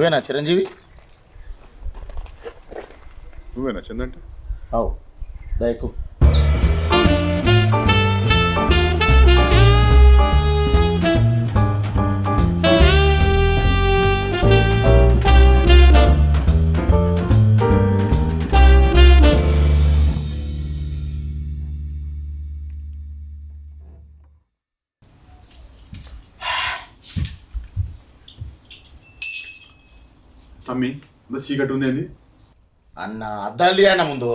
నువ్వేనా చిరంజీవి? నువ్వేనా చందంటే? అవు దయకు. అమ్మి అంత చీకటి ఉంది అండి అన్న అద్దాలి అన్న ముందు.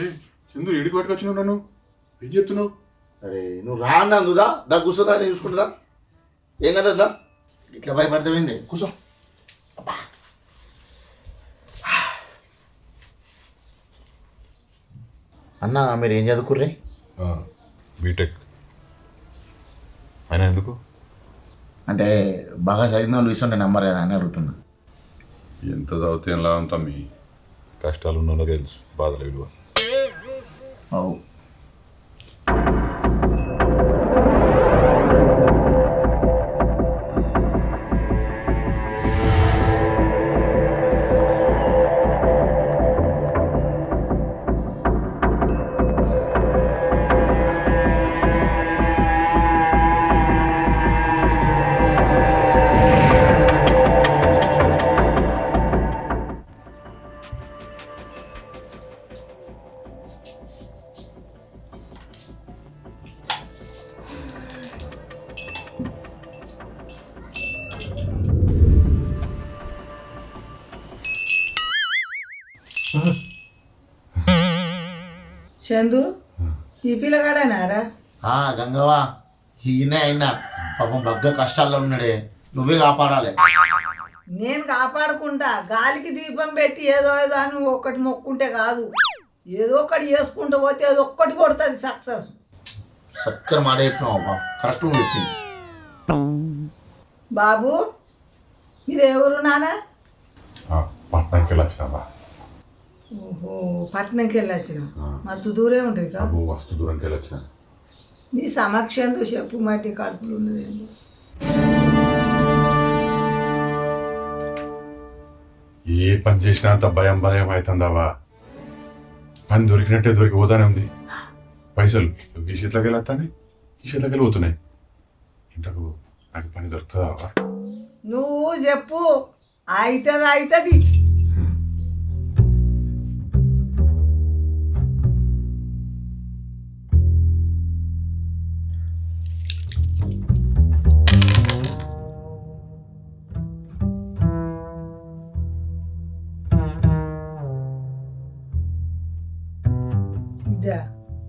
ఏ చందు ఏడికి పట్టుకొచ్చినావు నన్ను? ఏం చెప్తున్నావు? అరే నువ్వు రా అన్న అందుదా దా కూర్చోదా నేను చూసుకుంటుందా ఏం కదా దా ఇట్లా భయపడతామైంది కూర్చో. అబ్బా అన్న మీరు ఏం చదువుకుర్రే? బీటెక్. అయినా ఎందుకు? అంటే బాగా చదివిన వాళ్ళు ఇస్తుంటే నమ్మరు కదా అని అడుగుతున్నా. ఎంత చదివితే ఎలా ఉంటాం? మీ కష్టాలు ఉన్న తెలుసు బాధల విలువ. అవు చందు ఈ పిల్లగాడనారా? గంగవా ఈయనే అయినా పాపం బగ్గ కష్టాల్లో ఉన్నాడే, నువ్వే కాపాడాలి. నేను కాపాడుకుంటా. గాలికి దీపం పెట్టి ఏదో ఏదో అని ఒక్కటి మొక్కుంటే కాదు, ఏదో ఒకటి చేసుకుంటూ పోతే ఏదో ఒక్కటి కొడుతుంది సక్సెస్. చక్కర మాట చెప్పినావు అబ్బా, కరెక్ట్ నువ్వు చెప్పింది. బాబు మీది ఎవరు నాన్న? పట్టణానికి వెళ్ళొచ్చినా. ఓహో పట్నంకి వెళ్ళొచ్చిన. మత్తు దూరే ఉంటుంది కదా. వస్తు దూరంకి వెళ్ళొచ్చిన. నీ సమక్షంతో చెప్పు మట్టి కడుపులు ఉన్నది. ఏ పని చేసినా అంత భయం భయం అవుతుందావా? పని దొరికినట్టే దొరికిపోతానే ఉంది. పైసలు ఈ చేతిలోకి వెళ్ళొస్తానే, ఈ చేతిలోకి వెళ్ళిపోతున్నాయి. ఇంతకు నాకు పని దొరుకుతుందావా? నువ్వు చెప్పు, అవుతుంది అవుతుంది.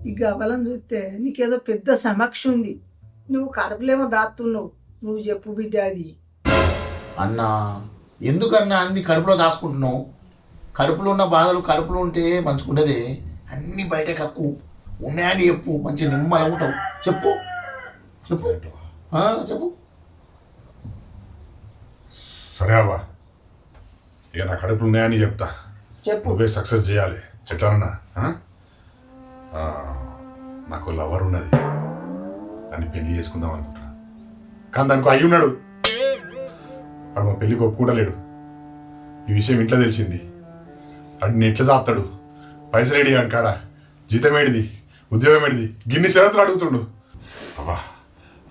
ఈ గబలం చూస్తే నీకేదో పెద్ద సమక్ష ఉంది. నువ్వు కడుపులేమో దాస్తున్నావు. నువ్వు చెప్పు బిడ్డ అది. అన్నా ఎందుకన్నా అన్ని కడుపులో దాచుకుంటున్నావు? కడుపులో ఉన్న బాధలు కడుపులో ఉంటే మంచుకుండదే. అన్నీ బయట కక్కు, ఉన్నాయని చెప్పు, మంచి నిమ్మలం ఉంటావు. చెప్పు చెప్పు చెప్పు. సరే అవ్వా, ఇక నా కడుపులు ఉన్నాయని చెప్తా. చెప్పు. నువ్వే సక్సెస్ చేయాలి. ఎట్లానన్నా? నాకు లవర్ ఉన్నది, దాన్ని పెళ్లి చేసుకుందాం అనుకుంటా. కానీ దానికి అయ్యి ఉన్నాడు, వాడు మా పెళ్ళికి ఒప్పుకుంటలేడు. ఈ విషయం ఇంట్లో తెలిసింది. వాడిని ఎట్లా చాపుతాడు? పైసలు ఏడి అని కాడ, జీతం ఏడిది, ఉద్యోగం ఏడిది, గిన్ని షరతులు అడుగుతుండు. అబ్బా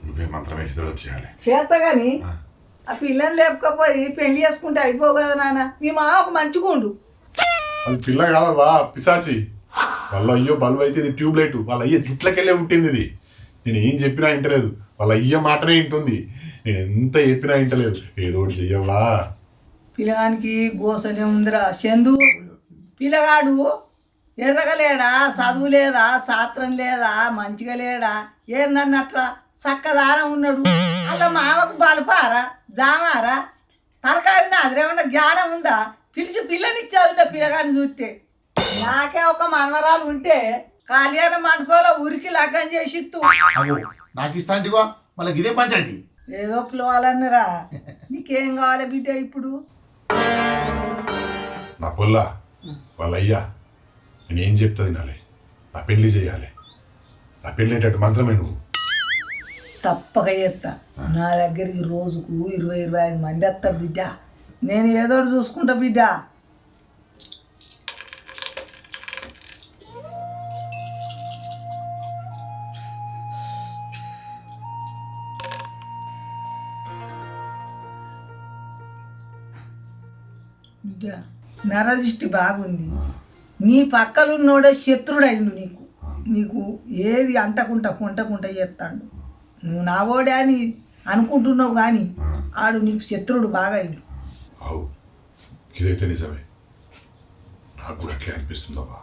నువ్వే మంత్రం వేసి చేయాలి. చేత కానీ ఆ పిల్లని లేపకపోయి పెళ్లి చేసుకుంటే అయిపోవు కదా నాన్న. మీ మా ఒక మంచిగా ఉండు. అది పిల్ల కాదవ్వా, పిశాచి. వాళ్ళ అయ్యో బల్బు అయితే ఇది ట్యూబ్ లైట్. వాళ్ళ అయ్య జుట్లకెళ్ళే పుట్టింది ఇది. నేను ఏం చెప్పినా వింటలేదు. వాళ్ళ అయ్య మాటనే వింటుంది. నేను ఎంత చెప్పినా వింటలేదు. ఏదో ఒకటి చెయ్యవ్వా. పిల్లగానికి గోసనే ఉందిరా చందు. పిల్లగాడు ఎర్రగా లేడా, చదువు లేదా, శాస్త్రం లేదా, మంచిగా లేడా, ఏందన్నట్లా చక్కదానం ఉన్నాడు. అలా మామకు బలపారా జామారా తలకాయ అదేమన్నా జ్ఞానం ఉందా? పిలిచి పిల్లనిచ్చావు పిల్లగాని చూస్తే. నాకే ఒక మనవరాలు ఉంటే కళ్యాణ మండపంలో ఉరికి లగ్గం చేసి నాకు ఇస్తాంటివా మళ్ళీ ఇదే పంచాయతీ. ఏదో పిలవాలన్నరా. నీకేం కావాలి బిడ్డ ఇప్పుడు? నా పొల్ల వాళ్ళ అయ్యా నేనేం చెప్తుంది నాలే. నా పెళ్లి చేయాలి. నా పెళ్ళేటట్టు మంత్రమే నువ్వు. తప్పక చేస్తా. నా దగ్గరికి రోజుకు 20-25 మంది వస్తారు బిడ్డ. నేను ఏదో ఒకటి చూసుకుంటా బిడ్డ. బిడ్డ నరదృష్టి బాగుంది. నీ పక్కలున్నోడే శత్రుడు అయిండు నీకు. నీకు ఏది అంటకుంటా కొంటకుంటా చేస్తాడు. నువ్వు నా ఓడే అని అనుకుంటున్నావు కానీ ఆడు నీకు శత్రుడు బాగా అయిండు. అవు ఇదైతే నిజమే, నాకు కూడా అట్లే అనిపిస్తుందమ్మా.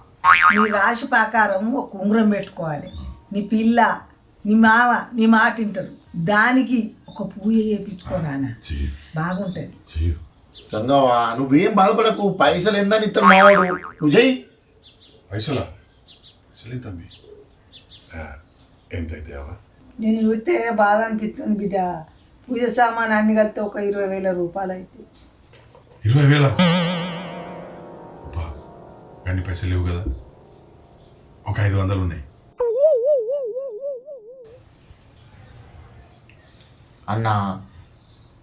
నీ రాశి ప్రకారం ఒక ఉంగరం పెట్టుకోవాలి. నీ పిల్ల నీ మావ నీ మాట వింటారు. దానికి ఒక పూజ చేయించుకో నాన్న, బాగుంటుంది. చెయ్యు. గంగవ్వ నువ్వేం బాధపడకు, పైసలు ఎందని ఇస్తాడు మావాడు, నువ్వు చెయ్యి. పైసలా? పైసలు తమ్మి ఎంతైతే అవా? నేను చూస్తే బాధ అనిపిస్తుంది బిడ్డ. పూజ సామాన్ అన్ని కలిపితే ఒక 20,000 రూపాయలు అయితే. 20,000? అబ్బా అన్ని పైసలు లేవు కదా, ఒక 500 ఉన్నాయి. అన్నా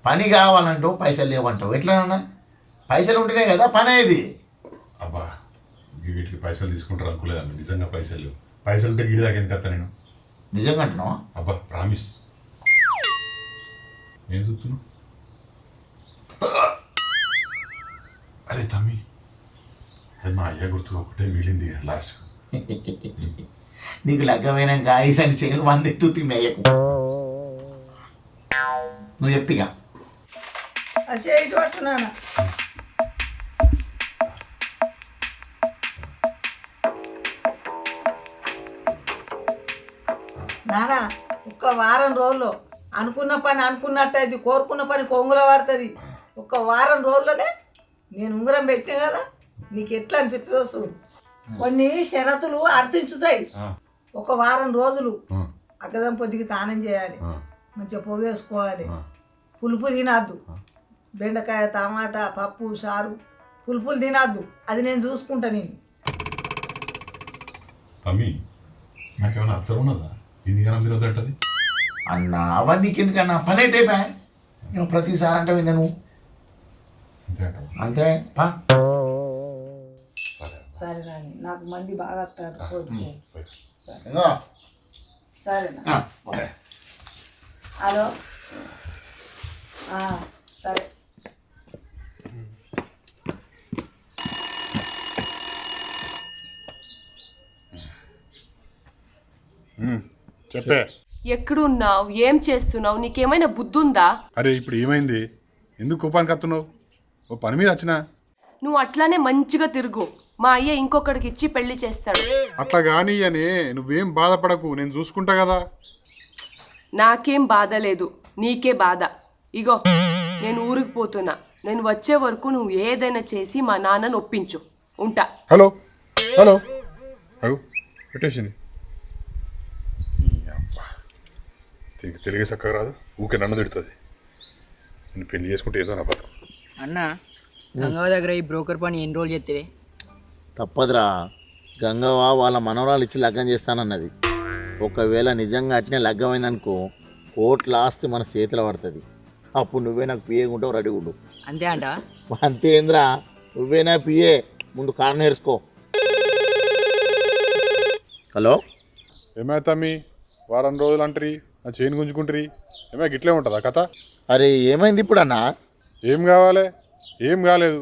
పని కావాలంటావు, పైసలు లేవంటావు, ఎట్లా పైసలు ఉంటేనే కదా పని అయ్యేది. అబ్బా వీటికి పైసలు తీసుకుంటారు అనుకోలేదమ్మా, నిజంగా పైసలు లేవు. పైసలు ఉంటే గిడి దాకా ఎందుకు వస్తా నేను? నిజంగా అంటున్నావా? అబ్బా ప్రామిస్. ఏం చూస్తున్నావు? అరే తమ్మి, అది మా అయ్య గుర్తు ఒకటే మిగిలింది లాస్ట్. నీకు లగ్గమైనాక ఐసని చేయలు 100 ఎత్తు తిమ్మయ్యకు. నువ్వు చెప్పిగా చేయి పట్టున్నాను. నానా ఒక్క వారం రోజుల్లో అనుకున్న పని అనుకున్నట్టు అది, కోరుకున్న పని కొంగులో పడుతుంది. ఒక్క వారం రోజుల్లోనే నేను ఉంగరం పెట్టినా కదా, నీకు ఎట్లా అనిపిస్తుందో చూడు. కొన్ని షరతులు అర్థించుతాయి. ఒక వారం రోజులు అగ్గదం పొద్దుకి స్నానం చేయాలి, మంచిగా పొగేసుకోవాలి, పులుపు తినద్దు, బెండకాయ టమాటా పప్పు చారు పులుపులు తినద్దు. అది నేను చూసుకుంటా. నేను తమ్మి నాకేమైనా అచ్చరం ఉన్నదా ఇన్ని గణం తినొద్దంటది? అన్న అవన్నీ నీకెందుకన్నా, పని అయితే నువ్వు ప్రతిసారి అంటావు నువ్వు అంతే అంటావా? అంతే పా. సరే సరే రాని, నాకు మంది బాగా వస్తారు. పోయి. సరేనా? హలో సరే. చెప్పే. ఎక్కడున్నావు? ఏం చేస్తున్నావు? నీకేమైనా బుద్ధుందా? అరే ఇప్పుడు ఏమైంది? ఎందుకు కోపానికి వస్తున్నావు? ఓ పని మీద వచ్చినా. నువ్వు అట్లానే మంచిగా తిరుగు. మా అయ్య ఇంకొకడికి ఇచ్చి పెళ్లి చేస్తాడు. అట్లా కానీ అని నువ్వేం బాధపడకు, నేను చూసుకుంటా కదా. నాకేం బాధ లేదు, నీకే బాధ. ఇగో నేను ఊరికి పోతున్నా. నేను వచ్చే వరకు నువ్వు ఏదైనా చేసి మా నాన్నను ఒప్పించు. ఉంటా. హలో హలో అగు పెట్టేసింది. దీనికి తెలిగే చక్కగా రాదు, ఊకే నన్ను తిడుతుంది. నేను పెళ్లి చేసుకుంటే ఏదో నా బతుకు. అన్న గంగవ్వ దగ్గర ఈ బ్రోకర్ పని ఎన్ని రోజులు చేస్తే? తప్పదురా, గంగవ్వ వాళ్ళ మనవరాలు ఇచ్చి లగ్గం చేస్తానన్నది. ఒకవేళ నిజంగా అట్నే లగ్గమైందనుకో, కోట్ల ఆస్తి మన చేతిలో పడుతుంది. అప్పుడు నువ్వే నాకు పిఏ ఉంటావు, రెడీ ఉండు. అంతే అంట? అంతేంద్రా, నువ్వేనా పిఏ, ముందు కారు నేర్చుకో. హలో ఏమై తమ్మి, వారం రోజులు అంటారు, నా చేను గుంజుకుంటారు, ఏమై గిట్లే ఉంటుందా కథ? అరే ఏమైంది ఇప్పుడు అన్నా? ఏం కావాలి? ఏం కాలేదు.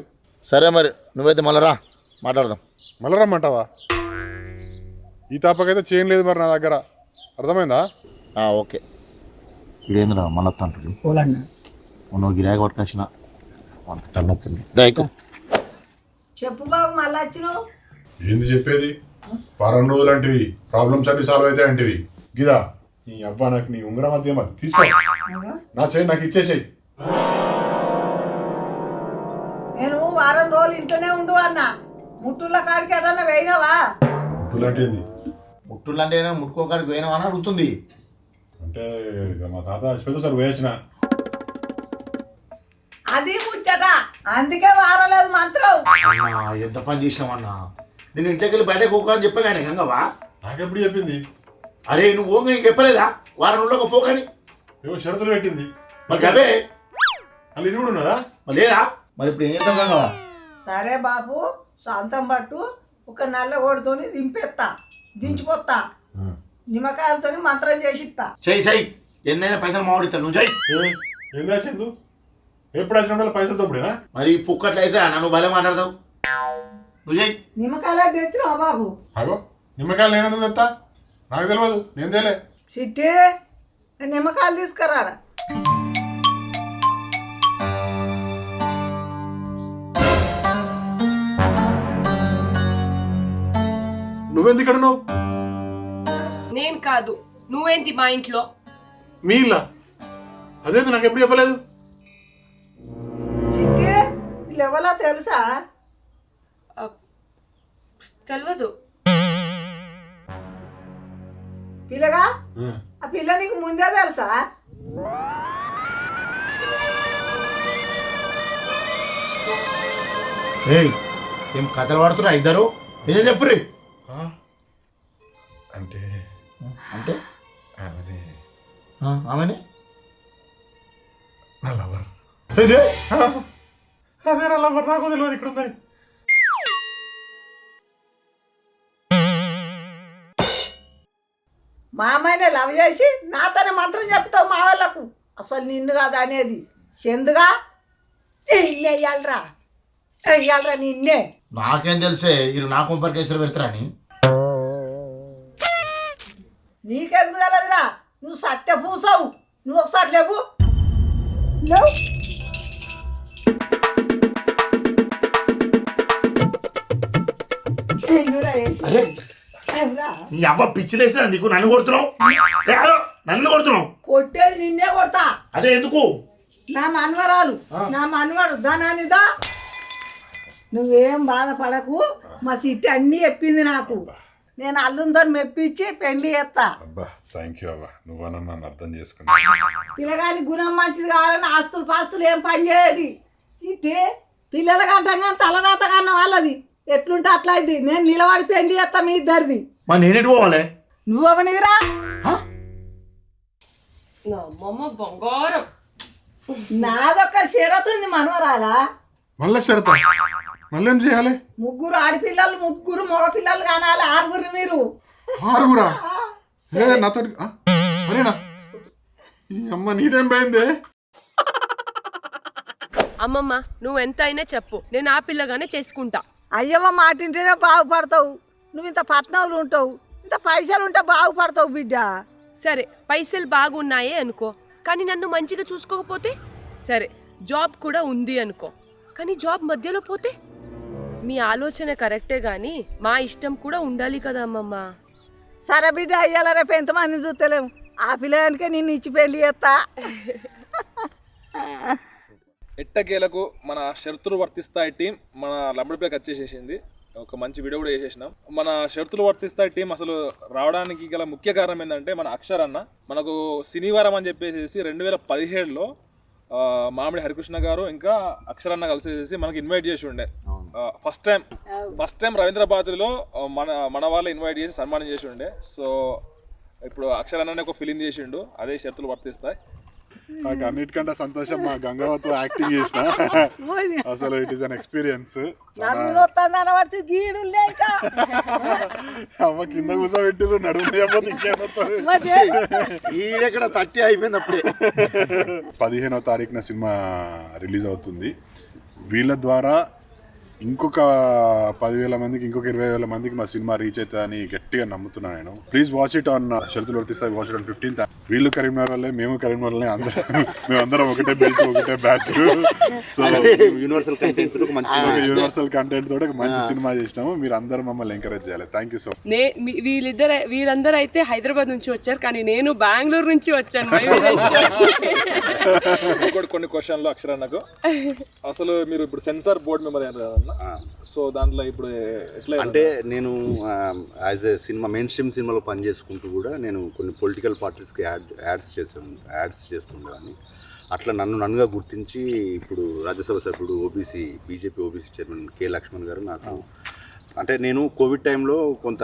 సరే మరి నువ్వైతే మళ్ళా రా, మాట్లాడదాం. మళ్ళీ రమ్మంటావా? ఈ తాపకైతే చేయను లేదు మరి నా దగ్గర, అర్థమైందా? ఓకే. ఇదేంద్రా మళ్ళీ అంటుంది, పోలన్నా నువ్వు గిరాకి పట్టుకొచ్చిన అంత తలనొప్పింది. దయకు చెప్పు బాబు, మళ్ళీ వచ్చినావు. ఏంది చెప్పేది? వారం రోజులు అంటివి, ప్రాబ్లమ్స్ అన్ని సాల్వ్ అయితే అంటివి. గిదా నీ అబ్బా, నాకు నీ ఉంగరం అంతే మరి తీసుకో, నా చేయి నాకు ఇచ్చేసేయి. నేను వారం రోజులు ఇంట్లోనే ఉండు అన్న. ముట్టుల కాడికి ఎడన్నా వేయినావా? ముట్టులంటే ఏంది? ముట్టులు అంటే ముట్టుకోకాడికి పోయినావా అని అడుగుతుంది. అంటే మా తాత చచ్చిపోతే సార్ వేయచ్చిన. అది ముచ్చట, అందుకే వారలేదు మంత్రం. అన్నా ఎంత పని చేసినావన్నా, నేను ఇంట్లోకి వెళ్ళి బయట పోకా అని చెప్పగానే గంగవ్వా. నాకెప్పుడు చెప్పింది? అరే నువ్వు ఓంగ ఇంక చెప్పలేదా వారం రోజులు పోకని? ఏమో షరతులు పెట్టింది. మరి అవే అది ఇది కూడా ఉన్నదా? మరి లేదా మరి ఇప్పుడు ఏం చేద్దాం కదా? సరే బాబు శాంతం పట్టు, ఒక నల్ల గోడుతోని దింపేస్తా, దించిపోతా, నిమ్మకాయలతో మంత్రం చేసిస్తా. చెయ్యి ఎన్నైనా పైసలు మామిడిస్తాను నువ్వు చెయ్యి. ఏందా చందు ఎప్పుడు వచ్చిన వాళ్ళు పైసలతో ఇప్పుడేనా? మరి పుక్కట్లు అయితే నన్ను భలే మాట్లాడతావు. నువ్వు చెయ్యి. నిమ్మకాయలు తెచ్చినావా బాబు? అగో నిమ్మకాయలు నేనందుకు తెస్తా, నాకు తెలియదు, నేను తేలే. చిట్టి నిమ్మకాయలు తీసుకురారా. నువ్వెందుకు ఇక్కడ నువ్వు? నేను కాదు, నువ్వేంటి మా ఇంట్లో? మీ ఇల్లా? అదేంటి నాకు ఎప్పుడు చెప్పలేదు? చిట్టి వీళ్ళు ఎవరో తెలుసా? తెలియదు. పిల్లగా ఆ పిల్ల నీకు ముందే తెలుసా? ఏయ్ ఏం కథలు పడుతున్నా ఇద్దరు? ఏం చెప్పుర్రి. అంటే అంటే అదే ఆమెని నా లవర్. ఇదే? అదే నా లవర్, నాకు తెలియదు ఇక్కడ ఉందని. మా అమ్మాయిని లవ్ చేసి నాతోనే మంత్రం చెప్తావు మా వాళ్ళకు. అసలు నిన్ను కాదు అనేది చెందుగా వెయ్యాలరా నిన్నే. నాకేం తెలిసే వీళ్ళు నా కుంపర్ కేసులు పెడతారని. నీకెందుకు తెలియదురా, నువ్వు సత్య పూసావు. నువ్వు ఒకసారి లేవు లేవు. అరే నీ అవ్వ పిచ్చిలేసిన నీకు నన్ను కొడుతున్నావు. నన్ను కొడుతున్నావు. కొట్టేది నిన్నే కొడతా. అదే ఎందుకు? నా మనవరాలు నా మనవడు ధనానిదా. నువ్వేం బాధపడకు, మా సిట్టి అన్నీ చెప్పింది నాకు. నేను అల్లుందో మెప్పించి పెళ్లి చేస్తా. అబ్బా థ్యాంక్ యూ అవ్వ, నువ్వన్నా నన్ను అర్థం చేసుకున్నా. పిల్లగాని గుణం మంచిది కావాలని ఆస్తులు పాస్తులు ఏం పని చేయదు. సిట్టి పిల్లల కంటాం కానీ తలరాత కన్నా వాళ్ళది ఎట్లుంటే అట్లా అయింది. నేను నిలబడి పెళ్లి చేస్తా మీ ఇద్దరిది. మరి నేనేటి పోవాలి? నువ్వు అవనివిరా. నా అమ్మమ్మ బంగారం. నాదొక్క షరతుంది మనవరాలా. మళ్ళీ షరత? మళ్ళీ ఏం చేయాలి? ముగ్గురు ఆడపిల్లలు, ముగ్గురు మగపిల్లలు కానాలి. ఆరుగురు మీరు. ఆరుగురా? నాతో సరేనా? ఈ అమ్మ నీదేం పోయింది? అమ్మమ్మ నువ్వు ఎంత అయినా చెప్పు, నేను ఆ పిల్లగానే చేసుకుంటా. అయ్యవ్వ మాటింటేనే బాగుపడతావు. నువ్వు ఇంత పట్నంలో ఉంటావు, ఇంత పైసలు ఉంటే బాగుపడతావు బిడ్డ. సరే పైసలు బాగున్నాయే అనుకో, కానీ నన్ను మంచిగా చూసుకోకపోతే? సరే జాబ్ కూడా ఉంది అనుకో, కానీ జాబ్ మధ్యలో పోతే? మీ ఆలోచన కరెక్టే కానీ మా ఇష్టం కూడా ఉండాలి కదా అమ్మమ్మ. సరే బిడ్డ, అయ్యాల రేపు ఎంతమందిని చూస్తలేము. ఆ పిల్లగానికే నిన్ను ఇచ్చి పెళ్లి చేస్తా. ఎట్టకేలకు మన షరతులు వర్తిస్తాయి టీం మన లంబడిపేకి వచ్చేసేసింది. ఒక మంచి వీడియో కూడా చేసేసినాం. మన షరతులు వర్తిస్తాయి టీం అసలు రావడానికి గల ముఖ్య కారణం ఏంటంటే మన అక్షర్ అన్న మనకు శనివారం అని చెప్పేసి 2017లో మామిడి హరికృష్ణ గారు ఇంకా అక్షర్ అన్న కలిసేసి మనకి ఇన్వైట్ చేసి ఉండే. ఫస్ట్ టైం రవీంద్రబాద్లో మన వాళ్ళు ఇన్వైట్ చేసి సన్మానం చేసి ఉండే. సో ఇప్పుడు అక్షర్ అన్ననే ఒక ఫిలిం చేసిండు, అదే షరతులు వర్తిస్తాయి. నాకు అన్నిటికంటే సంతోషం మా గంగావతో యాక్టింగ్ చేసిన. అసలు ఇట్ ఈస్ అన్ ఎక్స్పీరియన్స్. అమ్మ కింద కూర్చోబెట్టిరు, నడుము లేకపోతే ఇంకేమవుతుంది. ఈడెక్కడ 30 అయిపోయింది అప్పుడే. 15వ తారీఖున సినిమా రిలీజ్ అవుతుంది. వీళ్ళ ద్వారా ఇంకొక 10,000 మందికి, ఇంకొక 20,000 మందికి మా సినిమా రీచ్ అవుతుందని గట్టిగా నమ్ముతున్నాను నేను. ప్లీజ్ వాచ్ ఇట్ ఆన్ షరతులు వర్తిస్తాయి. Watch it on 15th. వీళ్ళు కరీంనగర్ వాళ్ళే, మేము కరీంనగర్ వాళ్ళే, మేమందరం ఒకటే బెల్ట్, ఒకటే బ్యాచ్. సో యూనివర్సల్ కంటెంట్ తోటి మంచి సినిమా చేసినాము. మీరు అందరూ మమ్మల్ని ఎంకరేజ్ చేయాలి. Thank you so much. వీళ్ళందరూ అయితే హైదరాబాద్ నుంచి వచ్చారు, కానీ నేను బెంగళూరు నుంచి వచ్చాను. కొన్ని క్వశ్చన్లు అక్షరాన్నకు. అసలు మీరు ఇప్పుడు సెన్సార్ బోర్డు మెంబర్ అయ్యారు కదా, సో దాంట్లో ఇప్పుడు ఎట్లా అంటే నేను as a cinema main stream సినిమాలో పనిచేసుకుంటూ కూడా నేను కొన్ని పొలిటికల్ పార్టీస్కి యాడ్స్ చేస్తుండేవాడిని. అట్లా నన్నుగా గుర్తించి ఇప్పుడు రాజ్యసభ సభ్యుడు BJP OBC chairman K Laxman గారు నాకు, అంటే నేను కోవిడ్ టైంలో కొంత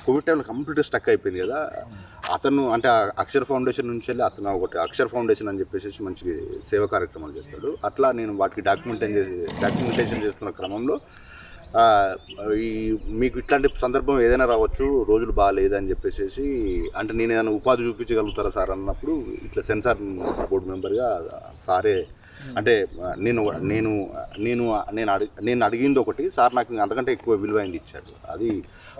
కోవిడ్ టైంలో కంప్లీట్గా స్టక్ అయిపోయింది కదా. అతను అంటే ఆ అక్షర్ ఫౌండేషన్ నుంచి వెళ్ళి అతను ఒకటి అక్షర్ ఫౌండేషన్ అని చెప్పేసి మంచి సేవా కార్యక్రమాలు చేస్తాడు. అట్లా నేను వాటికి డాక్యుమెంటేషన్ చేస్తున్న క్రమంలో ఈ మీకు ఇట్లాంటి సందర్భం ఏదైనా రావచ్చు, రోజులు బాగాలేదని చెప్పేసి అంటే నేను ఏదైనా ఉపాధి చూపించగలుగుతారా సార్ అన్నప్పుడు ఇట్లా సెన్సార్ బోర్డు మెంబర్గా సారే అంటే నేను అడిగింది ఒకటి, సార్ నాకు అంతకంటే ఎక్కువ విలువైంది ఇచ్చాడు. అది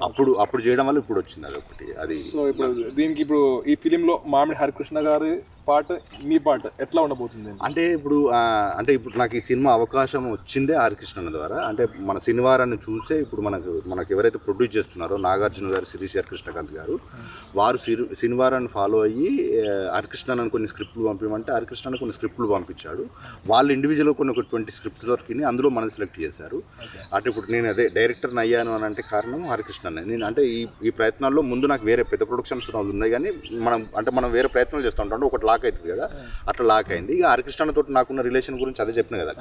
అప్పుడు చేయడం వల్ల ఇప్పుడు వచ్చింది అది ఒకటి. అది సో ఇప్పుడు దీనికి ఇప్పుడు ఈ ఫిలింలో మామిడి హరికృష్ణ గారి పాట మీ పాట ఎట్లా ఉండబోతుంది? అంటే ఇప్పుడు నాకు ఈ సినిమా అవకాశం వచ్చిందే హరికృష్ణ ద్వారా. అంటే మన శనివారాన్ని చూసే ఇప్పుడు మనకు ఎవరైతే ప్రొడ్యూస్ చేస్తున్నారో నాగార్జున గారు, శిరీష్ హరికృష్ణకాంత్ గారు, వారు శనివారాన్ని ఫాలో అయ్యి హరికృష్ణ కొన్ని స్క్రిప్ట్లు పంపించమంటే హరికృష్ణ కొన్ని స్క్రిప్ట్లు పంపించాడు. వాళ్ళు ఇండివిజువల్గా ఒక 20 స్క్రిప్ట్ దొరికి అందులో మనం సెలెక్ట్ చేశారు. అంటే ఇప్పుడు నేను అదే డైరెక్టర్ని అయ్యాను అని అంటే కారణం హరికృష్ణ. నేను అంటే ఈ ప్రయత్నాల్లో ముందు నాకు వేరే పెద్ద ప్రొడక్షన్స్ ఉన్నాయి, కానీ మనం వేరే ప్రయత్నాలు చేస్తూ ఉంటాం. ఒకటి లాక్ అవుతుంది కదా, అట్లా లాక్ అయింది. ఇక హరికృష్ణతో నాకున్న రిలేషన్ గురించి అదే చెప్పిన కదా,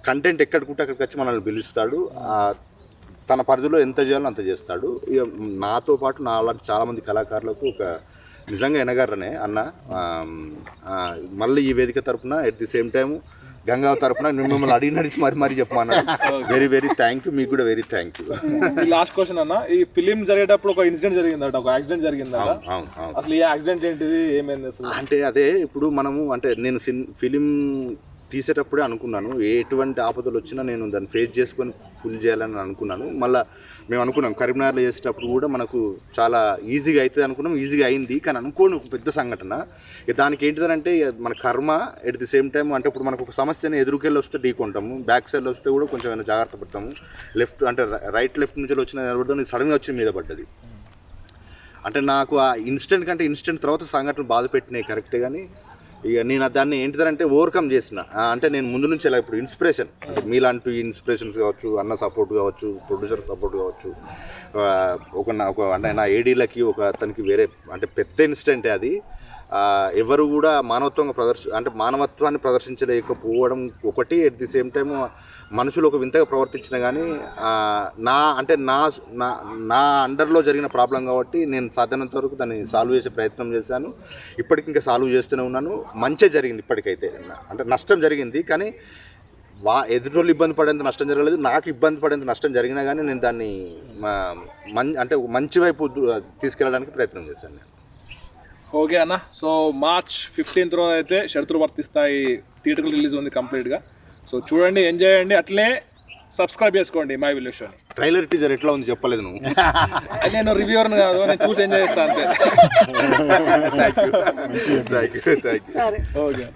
కంటెంట్ ఎక్కడికుంటే అక్కడికి వచ్చి మనల్ని పిలుస్తాడు, తన పరిధిలో ఎంత చేయాలో అంత చేస్తాడు. ఇక నాతో పాటు నా అలాంటి చాలామంది కళాకారులకు ఒక నిజంగా ఎనగారనే అన్న. మళ్ళీ ఈ వేదిక తరపున at the same time Ganga తరపున మిమ్మల్ని అడిగినడిచి మరి చెప్పమన్నాడు. వెరీ వెరీ థ్యాంక్ యూ, మీకు కూడా very thank you. Last question అన్న, ఈ ఫిలిం జరిగేటప్పుడు ఒక ఇన్సిడెంట్ జరిగిందట, ఒక యాక్సిడెంట్ జరిగిందట. అసలు ఈ యాక్సిడెంట్ ఏంటిది, ఏమైంది అసలు? అంటే అదే ఇప్పుడు నేను ఫిలిం తీసేటప్పుడే అనుకున్నాను, ఎటువంటి ఆపదలు వచ్చినా నేను దాన్ని ఫేస్ చేసుకొని ఫుల్ చేయాలని అనుకున్నాను. మళ్ళీ మేము అనుకున్నాం కరీంనగర్లో చేసేటప్పుడు కూడా మనకు చాలా ఈజీగా అవుతుంది అనుకున్నాం, ఈజీగా అయింది. కానీ అనుకోని ఒక పెద్ద సంఘటన. దానికి ఏంటిదంటే మన కర్మ ఎట్ ది సేమ్ టైం. అంటే ఇప్పుడు మనకు ఒక సమస్యని ఎదురుకెళ్ళి వస్తే ఢీకొంటాము, బ్యాక్ సైడ్లో వస్తే కూడా కొంచెం ఏమైనా జాగ్రత్త పడతాము. రైట్ లెఫ్ట్ నుంచి వచ్చిన నిలబడతాం, సడన్గా వచ్చి మీద పడ్డది. అంటే నాకు ఆ ఇన్స్టెంట్ తర్వాత సంఘటన బాధ పెట్టినాయి కరెక్టే, కానీ ఇక నేను దాన్ని ఏంటిదంటే ఓవర్కమ్ చేసిన. అంటే నేను ముందు నుంచి ఇలా ఇప్పుడు ఇన్స్పిరేషన్, అంటే మీలాంటి ఇన్స్పిరేషన్స్ కావచ్చు, అన్న సపోర్ట్ కావచ్చు, ప్రొడ్యూసర్ సపోర్ట్ కావచ్చు, అంటే నా ఏడీలకి ఒక అతనికి వేరే అంటే పెద్ద ఇన్సిడెంటే అది. ఎవరు కూడా మానవత్వాన్ని ప్రదర్శించలేకపోవడం ఒకటి. ఎట్ ది సేమ్ టైం మనుషులు ఒక వింతగా ప్రవర్తించిన కానీ నా అండర్లో జరిగిన ప్రాబ్లం కాబట్టి నేను సాధ్యమైనంత వరకు దాన్ని సాల్వ్ చేసే ప్రయత్నం చేశాను. ఇప్పటికి ఇంకా సాల్వ్ చేస్తూనే ఉన్నాను. మంచి జరిగింది ఇప్పటికైతే. అంటే నష్టం జరిగింది కానీ ఎదుటోళ్ళు ఇబ్బంది పడేంత నష్టం జరగలేదు, నాకు ఇబ్బంది పడేంత నష్టం జరిగినా కానీ నేను దాన్ని అంటే మంచి వైపు తీసుకెళ్ళడానికి ప్రయత్నం చేశాను నేను. ఓకే అన్న, సో March 15th రోజు అయితే షరతులు వర్తిస్తాయి థియేటర్కి రిలీజ్ ఉంది కంప్లీట్గా. సో చూడండి, ఎంజాయ్ చేయండి, అట్లే సబ్స్క్రైబ్ చేసుకోండి మై విలేజ్ షోని. ట్రైలర్ టీజర్ ఎట్లా ఉంది చెప్పలేదు నువ్వు. నేను రివ్యూవర్ని కాదు, నేను చూసి ఎంజాయ్ చేస్తాను అంతే. Thank you. సరే ఓకే.